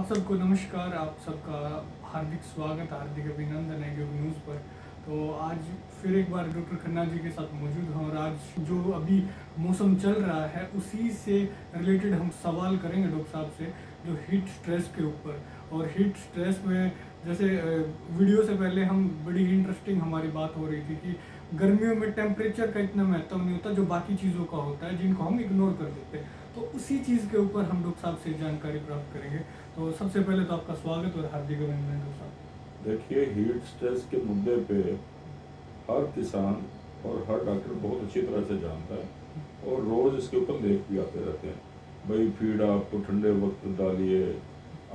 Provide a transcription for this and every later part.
आप सबको नमस्कार। आप सबका हार्दिक स्वागत, हार्दिक अभिनंदन है योग न्यूज़ पर। तो आज फिर एक बार डॉक्टर खन्ना जी के साथ मौजूद हैं और आज जो अभी मौसम चल रहा है उसी से रिलेटेड हम सवाल करेंगे डॉक्टर साहब से, जो हीट स्ट्रेस के ऊपर। और हीट स्ट्रेस में जैसे वीडियो से पहले हम बड़ी इंटरेस्टिंग हमारी बात हो रही थी कि गर्मियों में टेम्परेचर का इतना महत्व नहीं होता जो बाकी चीज़ों का होता है, जिनको हम इग्नोर कर देते हैं। तो उसी चीज़ के ऊपर हम डॉक्टर साहब से जानकारी प्राप्त करेंगे। तो सबसे पहले तो आपका स्वागत और हार्दिक अभिनंदन डॉक्टर साहब। देखिए, हीट स्ट्रेस के मुद्दे पे हर किसान और हर डॉक्टर बहुत अच्छी तरह से जानता है और रोज़ इसके ऊपर लेख भी आते रहते हैं। भाई फीड आपको ठंडे वक्त डालिए,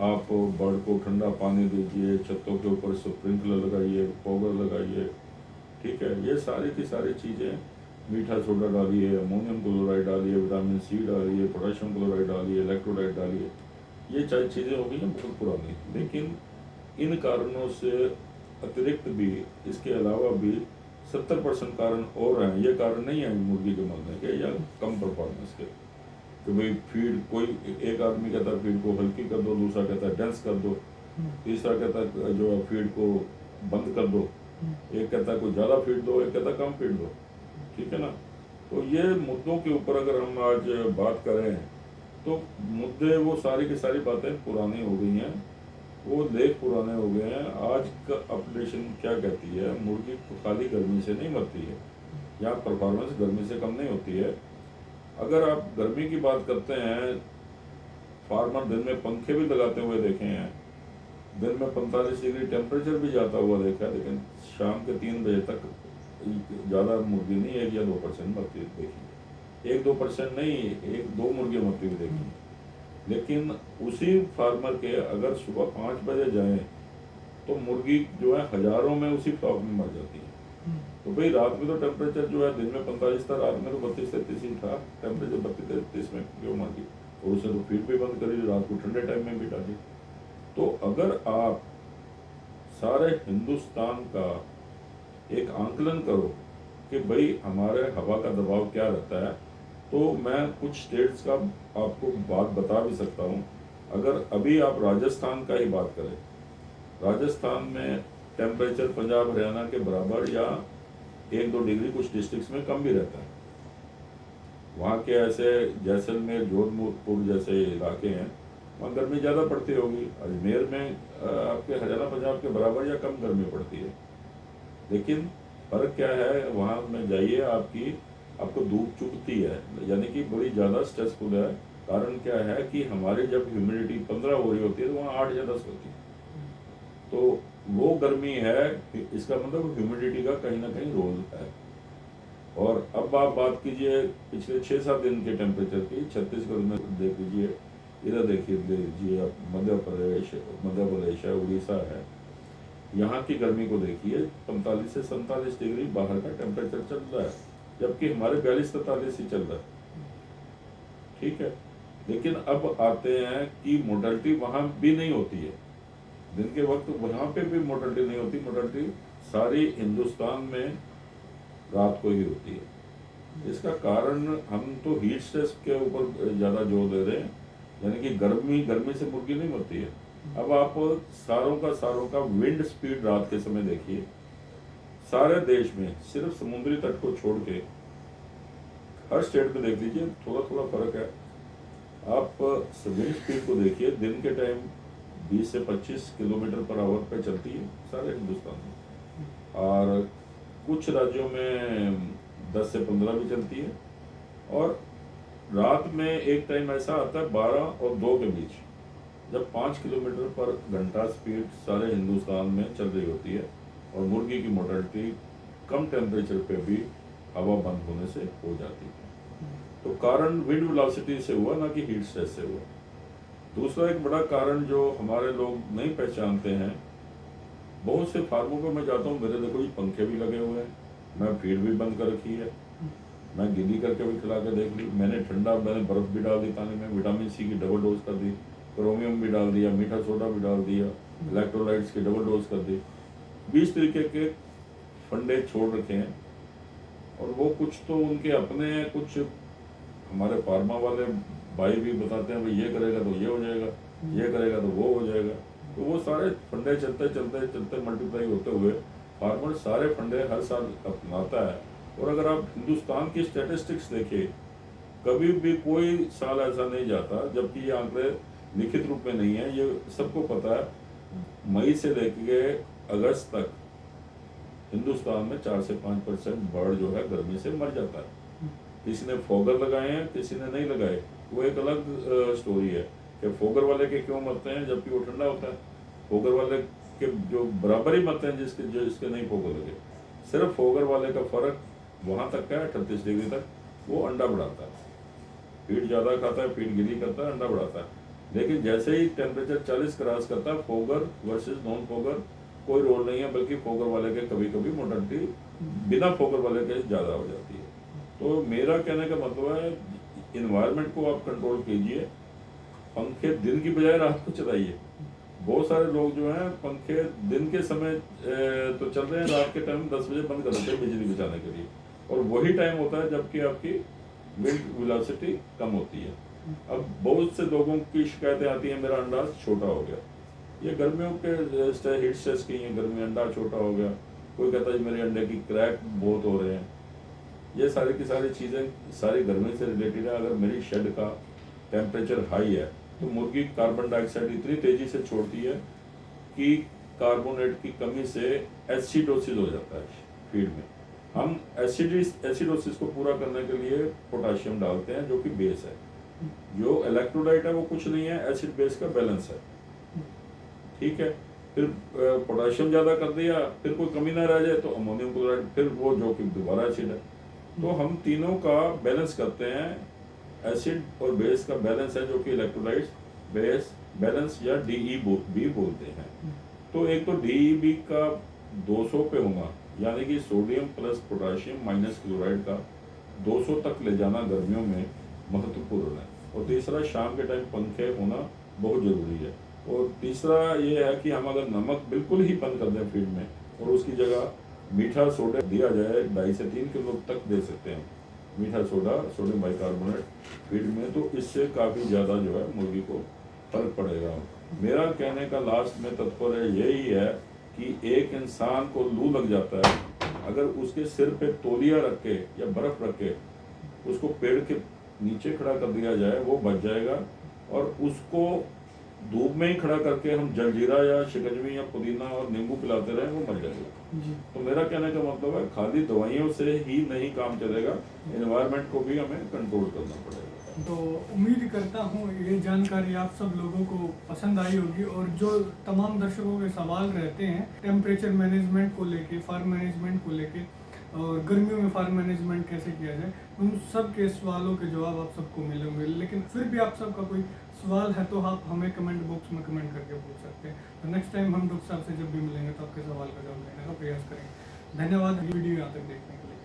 आप बर्ड को ठंडा पानी दीजिए, छतों के ऊपर स्प्रिंकलर लगाइए, पाउडर लगाइए। ठीक है, ये सारी की सारी चीज़ें, मीठा सोडा डालिए, अमोनियम क्लोराइड डालिए, विटामिन सी डालिए, पोटेशियम क्लोराइड डालिए, इलेक्ट्रोलाइट डालिए। ये चार चीज़ें हो गई हैं बहुत पुरानी, लेकिन इन कारणों से अतिरिक्त भी, इसके अलावा भी 70% कारण और हैं। ये कारण नहीं है मुर्गी के मरने के या कम परफॉर्मेंस के, कि भाई फीड, कोई एक आदमी कहता है फीड को हल्की कर दो, दूसरा कहता है डेंस कर दो, तीसरा कहता है जो है फीड को बंद कर दो, एक कहता है कोई ज़्यादा फीड दो, एक कहता है कम फीड दो। ठीक है ना। तो ये मुद्दों के ऊपर अगर हम आज बात करें तो मुद्दे, वो सारी की सारी बातें पुरानी हो गई हैं, वो लेख पुराने हो गए हैं। आज का अपडेशन क्या कहती है, मुर्गी तो खाली गर्मी से नहीं मरती है, या परफॉर्मेंस गर्मी से कम नहीं होती है। अगर आप गर्मी की बात करते हैं, फार्मर दिन में पंखे भी लगाते हुए देखे हैं, दिन में 45 डिग्री टेम्परेचर भी जाता हुआ देखा है, लेकिन शाम के 3 बजे तक ज़्यादा मुर्गी नहीं, 1 या 2% मरती देखी, 1-2% नहीं, 1-2 मुर्गियाँ मरती हुई देखी। लेकिन उसी फार्मर के अगर सुबह 5 बजे जाएं तो मुर्गी जो है हजारों में उसी फ्लॉक में मर जाती है। तो भाई रात में तो टेम्परेचर जो है दिन में 45 था, रात में तो 32-33 ही था टेम्परेचर, 32-33 में क्यों मर गई? और उसे तो फीड भी बंद करी, रात को ठंडे टाइम में भी डाली। तो अगर आप सारे हिंदुस्तान का एक आंकलन करो कि भाई हमारे हवा का दबाव क्या रहता है, तो मैं कुछ स्टेट्स का आपको बात बता भी सकता हूँ। अगर अभी आप राजस्थान का ही बात करें, राजस्थान में टेम्परेचर पंजाब हरियाणा के बराबर या 1-2 डिग्री कुछ डिस्ट्रिक्ट्स में कम भी रहता है। वहाँ के ऐसे जैसलमेर, जोधपुर जैसे इलाके हैं, वहाँ गर्मी ज़्यादा पड़ती होगी। अजमेर में आपके हरियाणा पंजाब के बराबर या कम गर्मी पड़ती है। लेकिन फ़र्क क्या है, वहाँ में जाइए, आपको धूप चुभती है, यानी कि बड़ी ज़्यादा स्ट्रेसफुल है। कारण क्या है कि हमारे जब ह्यूमिडिटी 15 हो रही होती है तो वहाँ 8 या 10 होती है, तो वो गर्मी है। इसका मतलब ह्यूमिडिटी का कहीं ना कहीं रोल है। और अब आप बात कीजिए पिछले 6-7 दिन के टेम्परेचर की, छत्तीसगढ़ में देख लीजिए, इधर लीजिए आप, मध्य प्रदेश है, उड़ीसा है, यहाँ की गर्मी को देखिए, 45 से 47 डिग्री बाहर का टेम्परेचर चल रहा है, जबकि हमारे 42-43 ही चल रहा है। ठीक है, लेकिन अब आते हैं कि मोर्टेलिटी वहाँ भी नहीं होती है दिन के वक्त, वहाँ पे भी मोर्टेलिटी नहीं होती। मोर्टेलिटी सारी हिंदुस्तान में रात को ही होती है। इसका कारण हम तो हीट स्ट्रेस के ऊपर ज़्यादा जोर दे रहे हैं, यानी कि गर्मी से मुर्गी नहीं मरती है। अब आप सारों का विंड स्पीड रात के समय देखिए, सारे देश में सिर्फ समुद्री तट को छोड़ के हर स्टेट में देख लीजिए, थोड़ा थोड़ा फर्क है। आप विंड स्पीड को देखिए, दिन के टाइम 20 से 25 किलोमीटर पर आवर पे चलती है सारे हिंदुस्तान में, और कुछ राज्यों में 10 से 15 भी चलती है। और रात में एक टाइम ऐसा आता है 12 और 2 के बीच, जब 5 किलोमीटर पर घंटा स्पीड सारे हिंदुस्तान में चल रही होती है, और मुर्गी की मोर्टेलिटी कम टेम्परेचर पे भी हवा बंद होने से हो जाती है। तो कारण विंड वेलोसिटी से हुआ, ना कि हीट स्ट्रेस से हुआ। दूसरा एक बड़ा कारण जो हमारे लोग नहीं पहचानते हैं, बहुत से फार्मों पर मैं जाता हूँ, मेरे देखो ये पंखे भी लगे हुए हैं, मैं फीड भी बंद कर रखी है, मैं गीली करके भी खिला के देख ली, मैंने बर्फ भी डाल दी पानी में, विटामिन सी की डबल डोज कर दी, क्रोमियम भी डाल दिया, मीठा सोडा भी डाल दिया, इलेक्ट्रोलाइट्स की डबल डोज कर दी, 20 तरीके के फंडे छोड़ रखे हैं। और वो कुछ तो उनके अपने हैं, कुछ हमारे फार्मा वाले भाई भी बताते हैं भाई ये करेगा तो ये हो जाएगा, ये करेगा तो वो हो जाएगा। तो वो सारे फंडे चलते चलते चलते मल्टीप्लाई होते हुए फार्मर सारे फंडे हर साल अपनाता है। और अगर आप हिंदुस्तान की स्टैटिस्टिक्स देखिए, कभी भी कोई साल ऐसा नहीं जाता जबकि ये आंकड़े लिखित रूप में नहीं है, ये सबको पता है। मई से लेके अगस्त तक हिंदुस्तान में 4 से 5% बर्ड जो है गर्मी से मर जाता है। किसी ने फोगर लगाए हैं, किसी ने नहीं लगाए, वो एक अलग स्टोरी है कि फोगर वाले के क्यों मरते हैं जबकि वो ठंडा होता है। फोगर वाले के जो बराबर ही मरते हैं जिसके नहीं फोगर लगे। सिर्फ फोगर वाले का फर्क वहां तक का है 38 डिग्री तक, वो अंडा बढ़ाता है, फीड ज्यादा खाता है, फीड गिरी करता है, अंडा बढ़ाता है। लेकिन जैसे ही टेम्परेचर 40 क्रॉस करता है, फोगर वर्सेस नॉन फोगर कोई रोल नहीं है, बल्कि फोगर वाले के कभी कभी मोर्टेलिटी बिना फोगर वाले के ज्यादा हो जाती है। तो मेरा कहने का मतलब है इन्वायरमेंट को आप कंट्रोल कीजिए, पंखे दिन की बजाय रात को चलाइए। बहुत सारे लोग जो हैं पंखे दिन के समय तो चल रहे हैं, रात के टाइम 10 बजे बंद कर देते हैं बिजली बचाने के लिए, और वही टाइम होता है जबकि आपकी विंड वेलोसिटी कम होती है। अब बहुत से लोगों की शिकायतें आती हैं मेरा अंडा छोटा हो गया, ये गर्मियों के हीट स्ट्रेस की है, गर्मी अंडा छोटा हो गया। कोई कहता है मेरे अंडे की क्रैक बहुत हो रहे हैं। ये सारी की सारी चीज़ें सारी गर्मी से रिलेटेड है। अगर मेरी शेड का टेम्परेचर हाई है तो मुर्गी कार्बन डाइऑक्साइड इतनी तेजी से छोड़ती है कि कार्बोनेट की कमी से एसिडोसिस हो जाता है फीड में। हम एसिडोसिस को पूरा करने के लिए पोटाशियम डालते हैं जो कि बेस है। जो इलेक्ट्रोलाइट है वो कुछ नहीं है, एसिड बेस का बैलेंस है, ठीक है। फिर पोटाशियम ज़्यादा कर दिया, फिर कोई कमी ना रह जाए तो अमोनियम क्लोराइड, फिर वो जो कि दोबारा एसिड है। तो हम तीनों का बैलेंस करते हैं, एसिड और बेस का बैलेंस है जो कि इलेक्ट्रोलाइट्स बेस बैलेंस या DEB बोलते हैं। तो एक तो DEB का 200 पे होना, यानी कि sodium plus potassium minus chloride का 200 तक ले जाना गर्मियों में महत्वपूर्ण है। और तीसरा शाम के टाइम पंखे होना बहुत जरूरी है। और तीसरा ये है कि हम अगर नमक बिल्कुल ही बंद कर दें फीड में और उसकी जगह मीठा सोडा दिया जाए, 2.5 से 3 किलो तक दे सकते हैं मीठा सोडा, सोडियम बाइकार्बोनेट फीड में, तो इससे काफ़ी ज़्यादा जो है मुर्गी को फर्क पड़ेगा। मेरा कहने का लास्ट में तात्पर्य यही है कि एक इंसान को लू लग जाता है, अगर उसके सिर पे तौलिया रख के या बर्फ़ रख के उसको पेड़ के नीचे खड़ा कर दिया जाए वो बच जाएगा, और उसको धूप में ही खड़ा करके हम जलजीरा या शिकंजवी या पुदीना और नींबू पिलाते रहे वो मर जाएगा। तो मेरा कहने का मतलब है खाली दवाइयों से ही नहीं काम चलेगा, एनवायरनमेंट को भी हमें कंट्रोल करना पड़ेगा। तो उम्मीद करता हूँ ये जानकारी आप सब लोगों को पसंद आई होगी, और जो तमाम दर्शकों के सवाल रहते हैं टेम्परेचर मैनेजमेंट को लेके, फार्म मैनेजमेंट को लेके, और गर्मियों में फार्म मैनेजमेंट कैसे किया जाए, उन सब के सवालों के जवाब आप सबको मिलेंगे। लेकिन फिर भी आप सबका कोई सवाल है तो आप हमें कमेंट बॉक्स में कमेंट करके पूछ सकते हैं। तो नेक्स्ट टाइम हम डॉक्टर साहब से जब भी मिलेंगे तो आपके सवाल का जवाब देने का प्रयास करेंगे। धन्यवाद वीडियो यहाँ तक देखने के लिए।